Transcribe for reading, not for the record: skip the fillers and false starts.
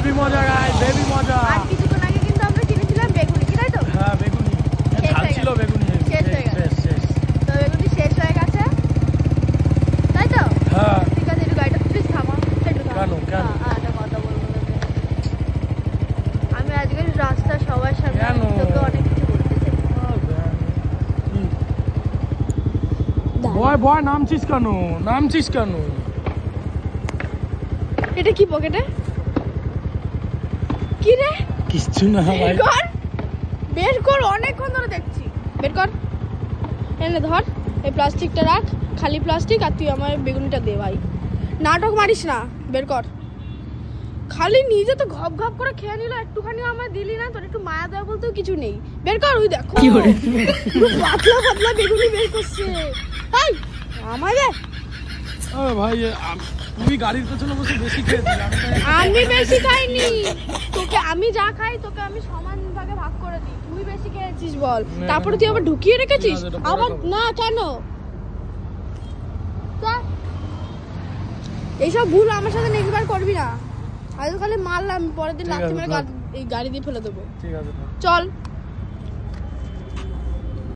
Heavy মজা guys, heavy মজা। আর কিছুক্ষণ আগে কিন্তু আমরা কিনেছিলাম বেগুনি, কি তাই তো? হ্যাঁ বেগুনি ঝাল ছিল, বেগুনি শেষ হয়ে গেছে। তো বেগুনি শেষ হয়ে গেছে তাই তো? হ্যাঁ ঠিক আছে, একটু গাড়িটা প্লিজ থামা, একটু থামা। কেন? একটা কথা বলবো তোকে। আমি আজকে রাস্তা সবার সামনে কেন? তোকে অনেক কিছু বলতে চাই। বয় বয় নামছিস কেন? নামছিস কেন? এটা কি পকেটে? কি রে? কিচ্ছু না ভাই। বের কর, অনেকক্ষণ ধরে দেখছি। বের কর, এনে ধর, এই প্লাস্টিকটা রাখ, খালি প্লাস্টিক, আর তুই আমার বেগুনিটা দে ভাই। নাটক মারিস না, বের কর। খালি নিজে তো ঘপ ঘপ করে খেয়ে নিল, একটুখানি আমার দিলি না, তোর একটু মায়া দেওয়া বলতেও কিছু নেই। বের কর, ওই দেখো পাতলা পাতলা বেগুনি বের করছে। এই আমাদের ভাই তুমি গাড়ির পেছনে বসে বেশি খেয়েছিস। আমি বেশি খাইনি, তোকে আমি যা খাই তোকে আমি সমান ভাগে ভাগ করে দিই। তুই বেশি খেয়েছিস বল, তারপরে তুই আবার ঢুকিয়ে রেখেছিস আবার। না কেন এইসব ভুল আমার সাথে নেক্সট বার করবি না। আজ খালি মারলাম, পরের দিন লাথি মেরে এই গাড়ি দিয়ে ফেলে দেবো। ঠিক আছে চল।